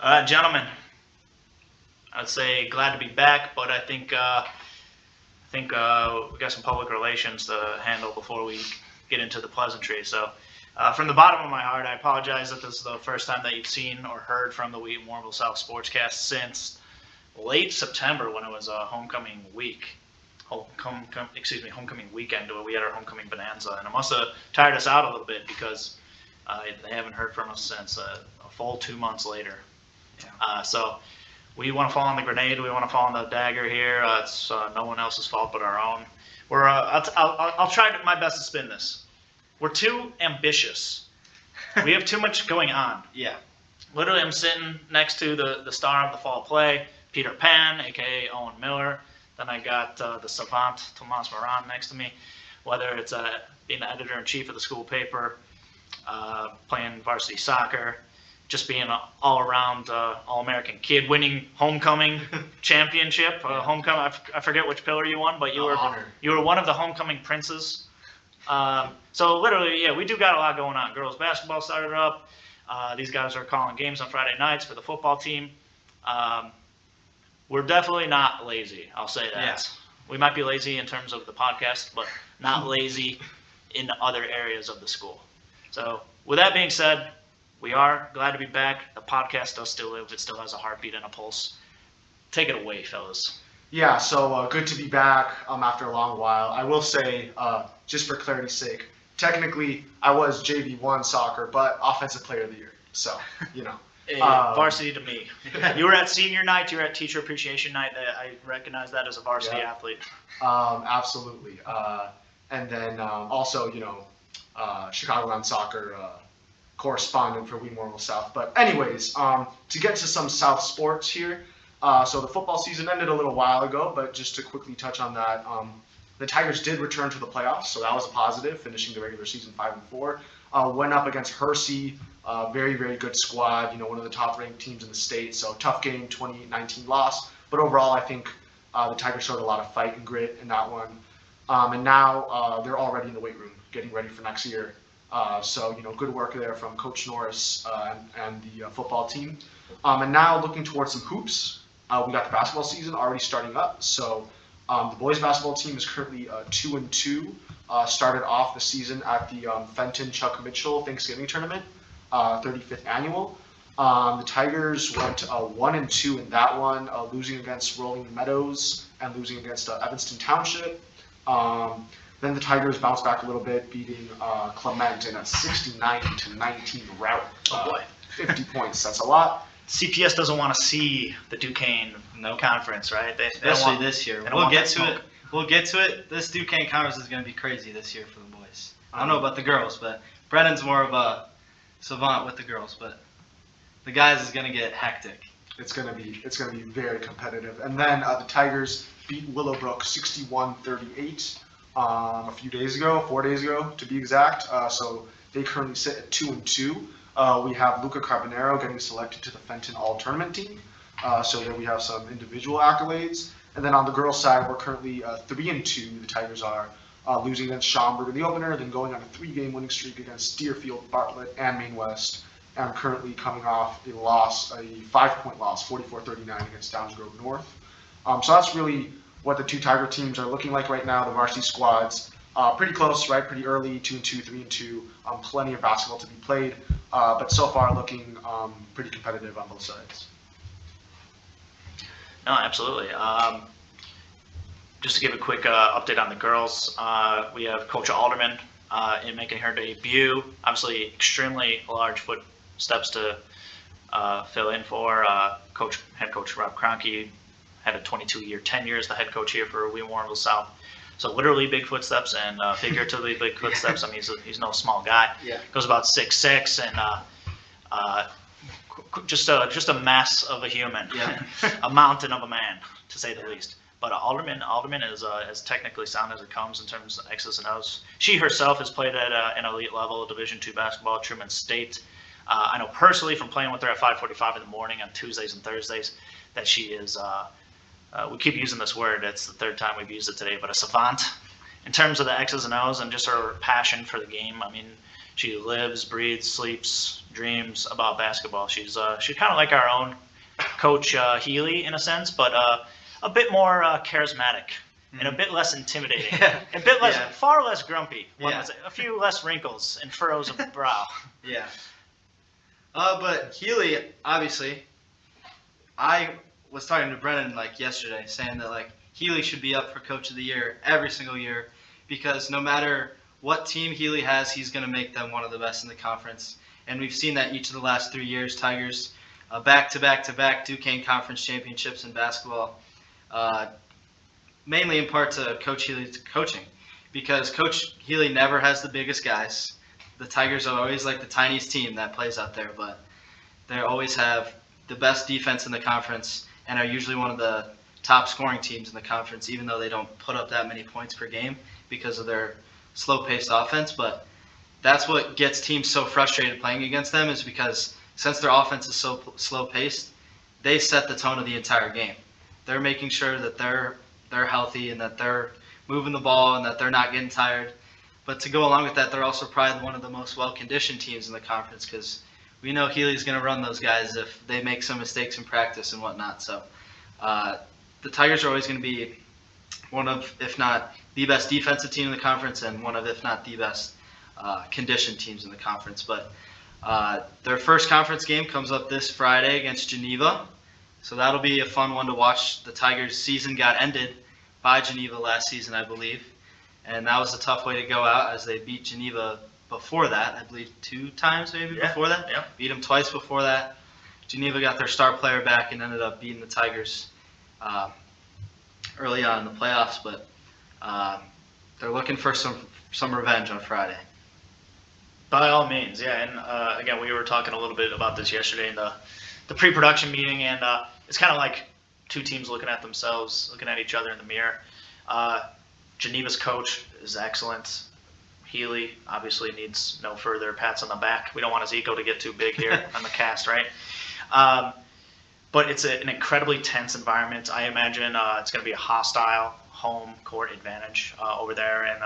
Gentlemen, I'd say glad to be back, but I think we got some public relations to handle before we get into the pleasantry. So, from the bottom of my heart, I apologize that this is the first time that you've seen or heard from the Wheaton-Warrenville South Sports Cast since late September when it was homecoming week. Homecoming weekend. We had our homecoming bonanza, and it must have tired us out a little bit because they haven't heard from us since a full 2 months later. Yeah. So we want to fall on the grenade. We want to fall on the dagger here. It's no one else's fault but our own. I'll try my best to spin this. We're too ambitious. We have too much going on. Yeah. Literally, I'm sitting next to the star of the fall play, Peter Pan, a.k.a. Owen Miller. Then I got the savant, Tomas Moran, next to me. Whether it's being the editor-in-chief of the school paper, playing varsity soccer, just being an all-around all-American kid, winning homecoming championship. Homecoming, I forget which pillar you won, but you were one of the homecoming princes. So literally, yeah, we do got a lot going on. Girls basketball started up. These guys are calling games on Friday nights for the football team. We're definitely not lazy. I'll say that. Yes. We might be lazy in terms of the podcast, but not lazy in other areas of the school. So with that being said, we are glad to be back. The podcast does still live. It still has a heartbeat and a pulse. Take it away, fellas. Yeah, so good to be back after a long while. I will say, just for clarity's sake, technically I was JV1 soccer, but offensive player of the year. So, you know. Varsity to me. You were at senior night. You were at teacher appreciation night. I recognize that as a varsity athlete. Absolutely. And then also, Chicagoland soccer correspondent for Wheaton-Warrenville South. But anyways, to get to some South sports here. So the football season ended a little while ago, but just to quickly touch on that, the Tigers did return to the playoffs, so that was a positive, finishing the regular season 5-4. Went up against Hersey, very, very good squad, one of the top-ranked teams in the state. So tough game, 28-19 loss. But overall, I think the Tigers showed a lot of fight and grit in that one. And now they're already in the weight room, getting ready for next year. So good work there from Coach Norris and the football team. And now looking towards some hoops, we got the basketball season already starting up. So the boys basketball team is currently 2-2. Started off the season at the Fenton Chuck Mitchell Thanksgiving Tournament, 35th annual. The Tigers went 1-2 in that one, losing against Rolling Meadows and losing against Evanston Township. Then the Tigers bounced back a little bit, beating Clement in a 69-19 rout. Oh boy. 50 points, that's a lot. CPS doesn't want to see the DuKane Conference, right? Especially this year. We'll get to it. We'll get to it. This DuKane Conference is going to be crazy this year for the boys. I don't know about the girls, but Brennan's more of a savant with the girls, but the guys is going to get hectic. It's going to be very competitive. And then the Tigers beat Willowbrook 61-38 a few days ago, 4 days ago to be exact. So they currently sit at 2-2. We have Luca Carbonero getting selected to the Fenton All-Tournament team. So there we have some individual accolades. And then on the girls' side, we're currently 3-2. The Tigers are losing against Schaumburg in the opener, then going on a 3-game winning streak against Deerfield, Bartlett, and Maine West. And currently coming off a 5-point loss, 44-39 against Downs Grove North. So that's really what the two Tiger teams are looking like right now. The varsity squads, pretty close, right? Pretty early, 2-2, 3-2. Plenty of basketball to be played, but so far looking pretty competitive on both sides. No, absolutely. Just to give a quick update on the girls, we have Coach Alderman in making her debut. Obviously, extremely large footsteps to fill in for. Head coach Rob Kroenke had a 22-year tenure as the head coach here for Wheaton-Warrenville South. So literally big footsteps and figuratively big footsteps. I mean, he's no small guy. Yeah. Goes about 6'6" and just a mess of a human, a mountain of a man, to say the least. But Alderman is as technically sound as it comes in terms of X's and O's. She herself has played at an elite level of Division II basketball at Truman State. I know personally from playing with her at 5:45 in the morning on Tuesdays and Thursdays that she is. We keep using this word. It's the third time we've used it today, but a savant in terms of the X's and O's and just her passion for the game. I mean, She lives, breathes, sleeps, dreams about basketball. She's kind of like our own Coach Healy in a sense, but a bit more charismatic and a bit less intimidating, a bit less, far less grumpy. A few less wrinkles and furrows of brow. Yeah. But Healy, obviously, I was talking to Brennan like yesterday, saying that like Healy should be up for Coach of the Year every single year, because no matter what team Healy has, he's going to make them one of the best in the conference. And we've seen that each of the last 3 years. Tigers back-to-back DuKane Conference championships in basketball, mainly in part to Coach Healy's coaching, because Coach Healy never has the biggest guys. The Tigers are always like the tiniest team that plays out there, but they always have the best defense in the conference and are usually one of the top scoring teams in the conference, even though they don't put up that many points per game because of their slow-paced offense. But that's what gets teams so frustrated playing against them, is because since their offense is so slow-paced, they set the tone of the entire game. They're making sure that they're healthy and that they're moving the ball and that they're not getting tired. But to go along with that, they're also probably one of the most well-conditioned teams in the conference, because we know Healy's going to run those guys if they make some mistakes in practice and whatnot. So the Tigers are always going to be one of, if not the best defensive team in the conference, and one of, if not the best conditioned teams in the conference. But their first conference game comes up this Friday against Geneva. So that'll be a fun one to watch. The Tigers' season got ended by Geneva last season, I believe. And that was a tough way to go out, as they beat Geneva before that. I believe 2 times before that. Yeah. Beat them twice before that. Geneva got their star player back and ended up beating the Tigers early on in the playoffs. But they're looking for some revenge on Friday. By all means, yeah. And again, we were talking a little bit about this yesterday in the pre-production meeting, and it's kind of like two teams looking at themselves, looking at each other in the mirror. Geneva's coach is excellent. Healy obviously needs no further pats on the back. We don't want his ego to get too big here on the cast, right? But it's an incredibly tense environment. I imagine it's going to be a hostile home court advantage over there in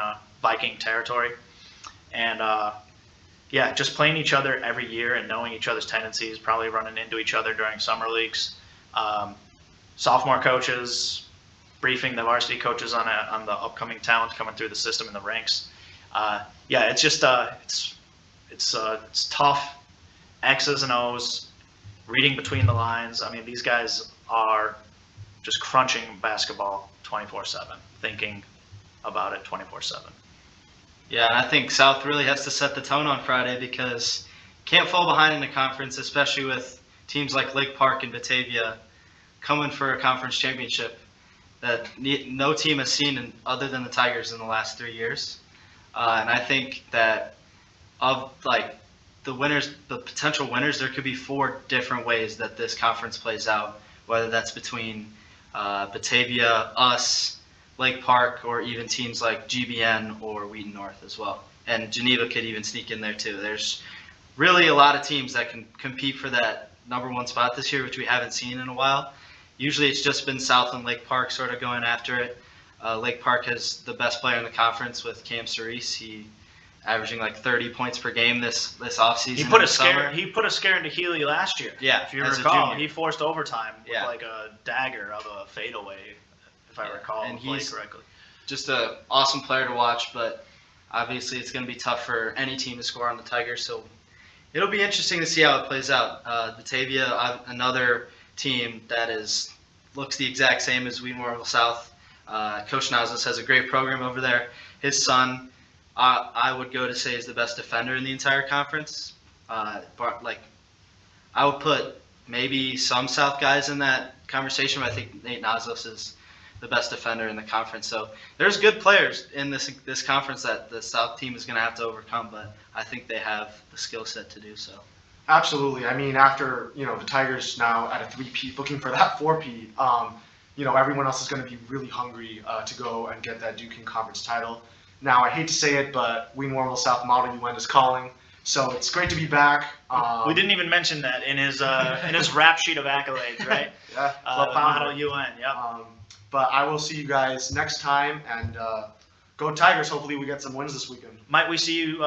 Viking territory. And yeah, just playing each other every year and knowing each other's tendencies, probably running into each other during summer leagues. Sophomore coaches briefing the varsity coaches on the upcoming talent coming through the system in the ranks. Yeah, it's just it's tough. X's and O's, reading between the lines. I mean, these guys are just crunching basketball 24/7, thinking about it 24/7. Yeah, and I think South really has to set the tone on Friday, because can't fall behind in the conference, especially with teams like Lake Park and Batavia coming for a conference championship that no team has seen other than the Tigers in the last 3 years. And I think that of like the winners, the potential winners, there could be 4 different ways that this conference plays out, whether that's between Batavia, us, Lake Park, or even teams like GBN or Wheaton North as well. And Geneva could even sneak in there too. There's really a lot of teams that can compete for that #1 spot this year, which we haven't seen in a while. Usually it's just been South and Lake Park sort of going after it. Lake Park has the best player in the conference with Cam Cerise. He averaging like 30 points per game this offseason. He put a scare into Healy last year. Yeah, if you recall, he forced overtime with like a dagger of a fadeaway, if I recall and he's correctly. Just an awesome player to watch, but obviously it's going to be tough for any team to score on the Tigers. So it'll be interesting to see how it plays out. Batavia, another team that looks the exact same as Wheaton Memorial South. Coach Nazis has a great program over there. His son, I would go to say, is the best defender in the entire conference. But like, I would put maybe some South guys in that conversation, but I think Nate Nazos is the best defender in the conference. So there's good players in this conference that the South team is going to have to overcome, but I think they have the skill set to do so. Absolutely. I mean, after, the Tigers now at a 3-peat, looking for that 4-peat, everyone else is going to be really hungry to go and get that DuKane Conference title. Now, I hate to say it, but Wheaton Memorial South Model UN is calling, so it's great to be back. We didn't even mention that in his rap sheet of accolades, right? Yeah, Model UN, yep. But I will see you guys next time, and go Tigers. Hopefully we get some wins this weekend. Might we see you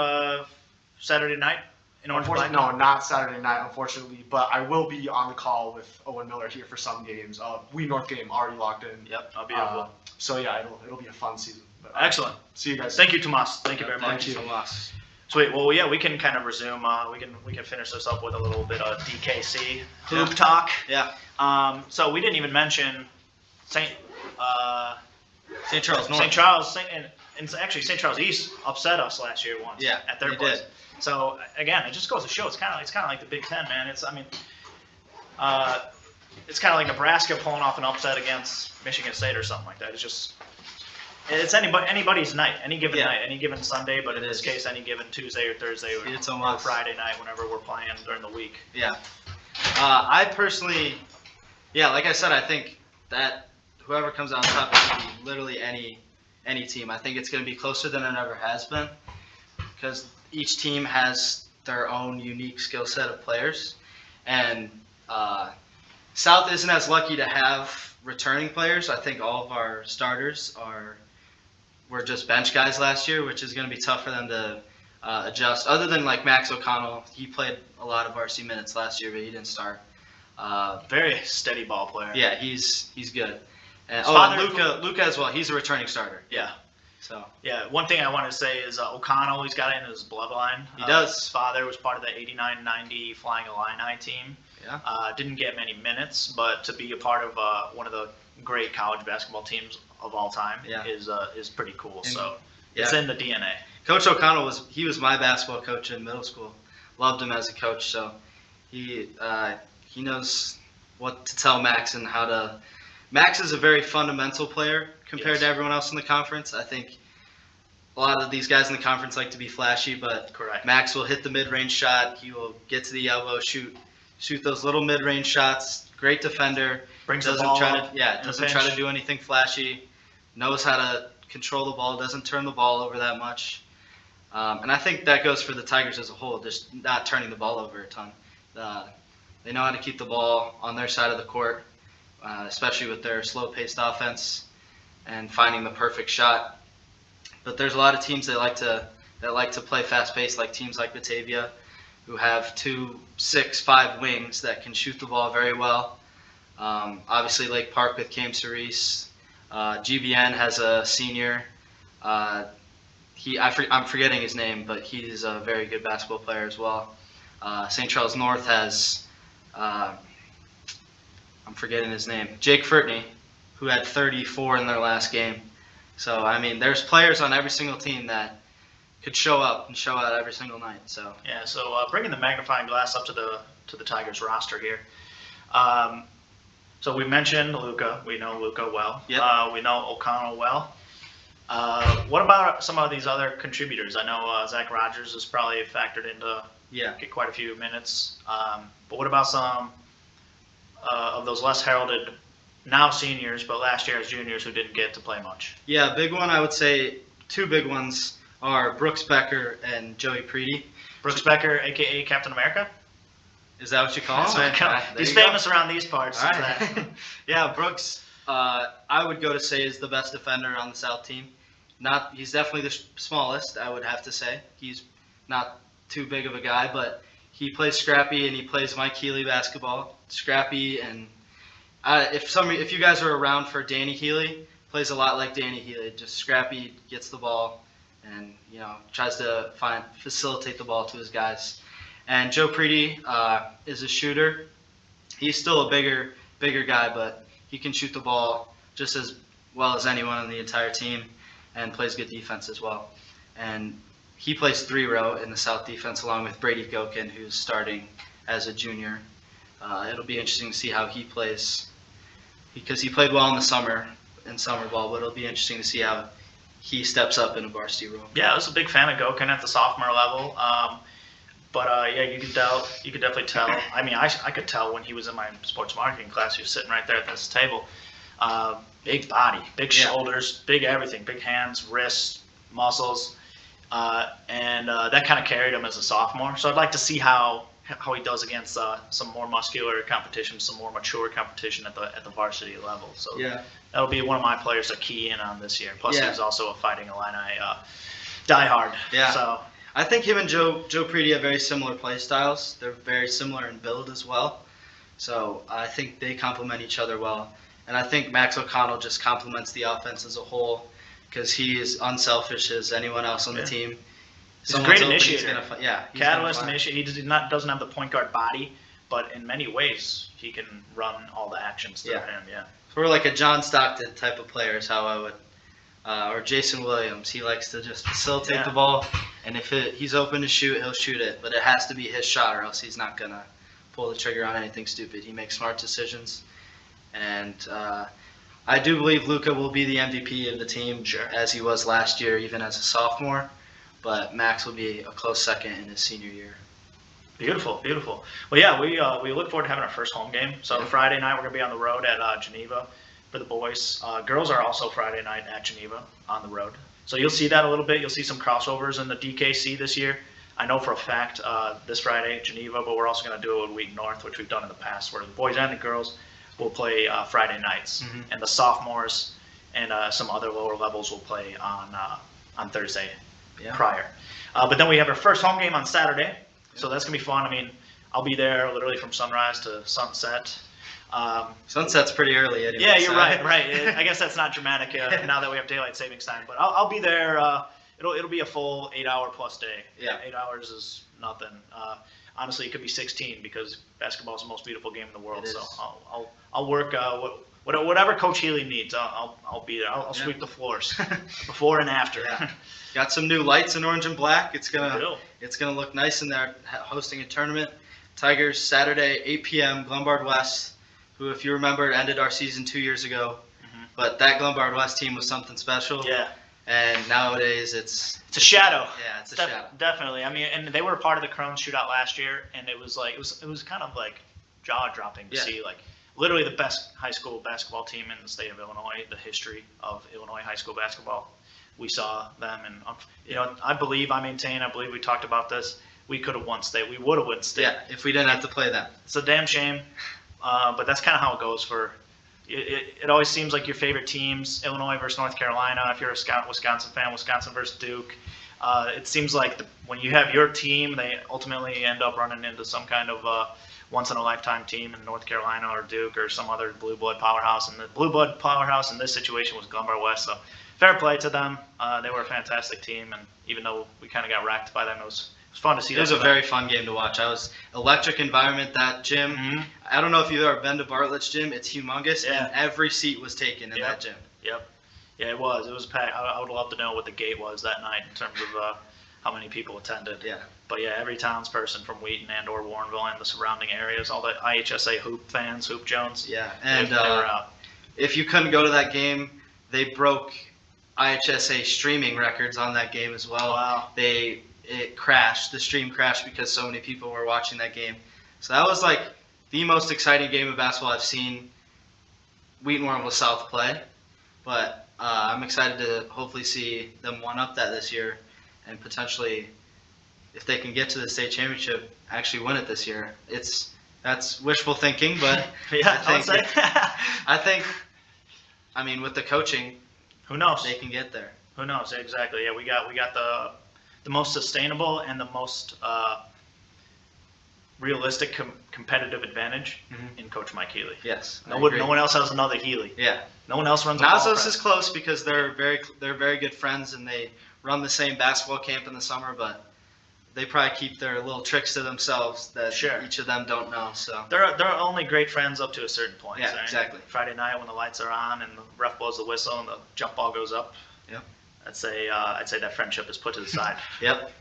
Saturday night in Orange Black? Unfortunately, no, not Saturday night, unfortunately. But I will be on the call with Owen Miller here for some games. We North game already locked in. Yep, I'll be able. So yeah, it'll be a fun season. But, Excellent. See you guys. Thank you, Tomas. Thank you very much. Thank you, Tomas. Sweet. Well, yeah, we can kind of resume. We can finish this up with a little bit of DKC hoop talk. Yeah. So we didn't even mention St. St. Charles North. St. Charles, and actually St. Charles East upset us last year once. Yeah, at their they place. did. So again, it just goes to show it's kind of like the Big Ten, man. It's kind of like Nebraska pulling off an upset against Michigan State or something like that. It's anybody's night, any given night, any given Sunday, but in this case, any given Tuesday or Thursday or Friday night, whenever we're playing during the week. Yeah. I personally, like I said, I think that whoever comes out on top, it can be literally any team. I think it's going to be closer than it ever has been because each team has their own unique skill set of players. And South isn't as lucky to have returning players. I think all of our starters were just bench guys last year, which is going to be tough for them to adjust. Other than like Max O'Connell, he played a lot of varsity minutes last year, but he didn't start. Very steady ball player. Yeah, he's good. And, Luca as well. He's a returning starter. Yeah. So. Yeah, one thing I wanted to say is O'Connell, he's got it in his bloodline. He does. His father was part of the 89-90 Flying Illini team. Yeah. Didn't get many minutes, but to be a part of one of the great college basketball teams of all time is pretty cool. So it's in the DNA. Coach O'Connell was my basketball coach in middle school. Loved him as a coach. So he knows what to tell Max and how to. Max is a very fundamental player compared to everyone else in the conference. I think a lot of these guys in the conference like to be flashy, but Max will hit the mid-range shot. He will get to the elbow, shoot those little mid-range shots. Great defender. Doesn't try to do anything flashy. Knows how to control the ball. Doesn't turn the ball over that much. And I think that goes for the Tigers as a whole, just not turning the ball over a ton. They know how to keep the ball on their side of the court. Especially with their slow-paced offense and finding the perfect shot. But there's a lot of teams that like to play fast-paced, like teams like Batavia, who have 2 6'5" wings that can shoot the ball very well. Obviously, Lake Park with Cam Cerise. GBN has a senior. I'm forgetting his name, but he's a very good basketball player as well. St. Charles North has. I'm forgetting his name, Jake Furtney, who had 34 in their last game. So, I mean, there's players on every single team that could show up and show out every single night. So bringing the magnifying glass up to the Tigers roster here. So we mentioned Luca. We know Luca well. Yep. We know O'Connell well. What about some of these other contributors? I know Zach Rogers is probably factored into get quite a few minutes. But what about some of those less heralded, now seniors, but last year as juniors who didn't get to play much? Yeah, big one, I would say 2 big ones are Brooks Becker and Joey Preedy. Brooks Becker, a.k.a. Captain America? Is that what you call him? He's famous around these parts. All right. Yeah, Brooks, I would go to say is the best defender on the South team. He's definitely the smallest, I would have to say. He's not too big of a guy, but he plays scrappy and he plays Mike Healy basketball. Scrappy, and if you guys are around for Danny Healy, plays a lot like Danny Healy. Just scrappy, gets the ball, and tries to facilitate the ball to his guys. And Joe Preedy is a shooter. He's still a bigger guy, but he can shoot the ball just as well as anyone on the entire team, and plays good defense as well. And he plays 3-row in the South defense along with Brady Gokin, who's starting as a junior. It'll be interesting to see how he plays because he played well in summer ball, but it'll be interesting to see how he steps up in a varsity role. Yeah, I was a big fan of Gokin at the sophomore level. You could definitely tell. I mean, I could tell when he was in my sports marketing class. He was sitting right there at this table. Big body, big shoulders, big everything, big hands, wrists, muscles. And that kind of carried him as a sophomore. So I'd like to see how he does against some more muscular competition, some more mature competition at the varsity level. So that'll be one of my players to key in on this year. Plus, he's also a Fighting Illini diehard. Yeah. So I think him and Joe Preedy have very similar play styles. They're very similar in build as well. So I think they complement each other well. And I think Max O'Connell just complements the offense as a whole because he is unselfish as anyone else on the team. He's a great initiator. Catalyst initiator. He doesn't have the point guard body, but in many ways he can run all the actions through him. Yeah. We're like a John Stockton type of player is how I would, or Jason Williams. He likes to just facilitate the ball, and if he's open to shoot, he'll shoot it. But it has to be his shot, or else he's not gonna pull the trigger on anything stupid. He makes smart decisions, and I do believe Luka will be the MVP of the team, as he was last year, even as a sophomore. But Max will be a close second in his senior year. Beautiful, beautiful. Well, yeah, we look forward to having our first home game. So Friday night we're gonna be on the road at Geneva for the boys. Girls are also Friday night at Geneva on the road. So you'll see that a little bit. You'll see some crossovers in the DKC this year. I know for a fact this Friday Geneva, but we're also gonna do it with Wheaton North, which we've done in the past, where the boys and the girls will play Friday nights, and the sophomores and some other lower levels will play on Thursday prior. But then we have our first home game on Saturday. So that's going to be fun. I mean, I'll be there literally from sunrise to sunset. Sunset's pretty early anyway. Yeah, you're right. I guess that's not dramatic now that we have daylight savings time. But I'll be there. It'll be a full 8-hour plus day. Yeah. 8 hours is nothing. Honestly, it could be 16 because basketball is the most beautiful game in the world. So I'll work whatever Coach Healy needs. I'll be there. I'll sweep the floors before and after. Yeah. Got some new lights in orange and black. It's gonna look nice in there. Hosting a tournament. Tigers Saturday 8 p.m. Glenbard West, who, if you remember, ended our season 2 years ago. But that Glenbard West team was something special. Yeah. And nowadays it's a shadow. Yeah, it's a shadow. Definitely. I mean, and they were part of the Crohn's shootout last year, and it was kind of like jaw dropping to see like literally the best high school basketball team in the state of Illinois, the history of Illinois high school basketball. We saw them, and I believe we talked about this. We could have won state. We would have won state. Yeah, if we didn't have to play them. It's a damn shame, but that's kind of how it goes for. It always seems like your favorite teams, Illinois versus North Carolina. If you're a Wisconsin fan, Wisconsin versus Duke. It seems like when you have your team, they ultimately end up running into some kind of once-in-a-lifetime team in North Carolina or Duke or some other blue blood powerhouse. And the blue blood powerhouse in this situation was Glenbard West. So fair play to them. They were a fantastic team, and even though we kind of got racked by them, it was fun to see. It was a very fun game to watch. Electric environment, that gym. I don't know if you've ever been to Bartlett's gym. It's humongous, and every seat was taken in that gym. Yep. Yeah, it was. It was packed. I would love to know what the gate was that night in terms of how many people attended. Yeah. But yeah, every townsperson from Wheaton and or Warrenville and the surrounding areas, all the IHSA Hoop fans, Hoop Jones. Yeah, and they were out. If you couldn't go to that game, they broke IHSA streaming records on that game as well. Wow. It crashed. The stream crashed because so many people were watching that game. So that was like the most exciting game of basketball I've seen Wheaton Warrenville South play. But I'm excited to hopefully see them one-up that this year and potentially, if they can get to the state championship, actually win it this year. That's wishful thinking, but I think, with the coaching, who knows? They can get there. Who knows? Exactly. Yeah, we got the most sustainable and the most realistic competitive advantage in Coach Mike Healy. Yes. No one else has another Healy. Yeah. No one else runs a Nazos is close because they're very good friends and they run the same basketball camp in the summer, but they probably keep their little tricks to themselves that each of them don't know. So they're only great friends up to a certain point. Yeah, right? exactly. Friday night when the lights are on and the ref blows the whistle and the jump ball goes up. Yep. I'd say that friendship is put to the side. Yep.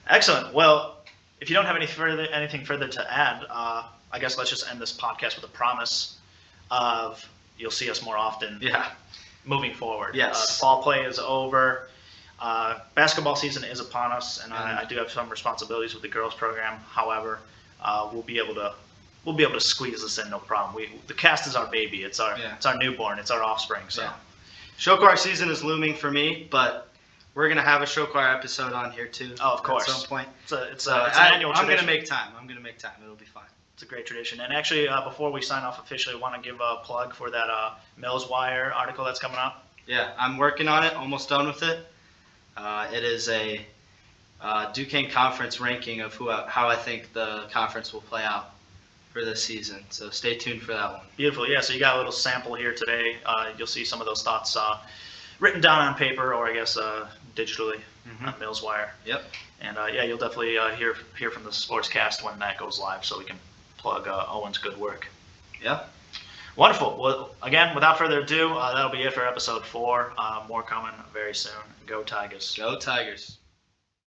Excellent. Well, if you don't have anything further to add, I guess let's just end this podcast with a promise of you'll see us more often. Yeah. Moving forward. Yes. Fall play is over. Basketball season is upon us, and I do have some responsibilities with the girls program. However, we'll be able to squeeze this in, no problem. The cast is our baby. It's our newborn. It's our offspring. So. Yeah. Show choir season is looming for me, but we're gonna have a show choir episode on here too. Oh, of course. At some point. It's an annual tradition. I'm gonna make time. It'll be fine. It's a great tradition. And actually, before we sign off officially, I want to give a plug for that Mills Wire article that's coming up. Yeah, I'm working on it. Almost done with it. It is a DuKane Conference ranking of how I think the conference will play out for this season. So stay tuned for that one. Beautiful. Yeah, so you got a little sample here today. You'll see some of those thoughts written down on paper, or I guess digitally on MillsWire. Yep. And yeah, you'll definitely hear from the Sports Cast when that goes live, so we can plug Owen's good work. Yeah. Wonderful. Well, again, without further ado, that'll be it for episode 4. More coming very soon. Go Tigers. Go Tigers.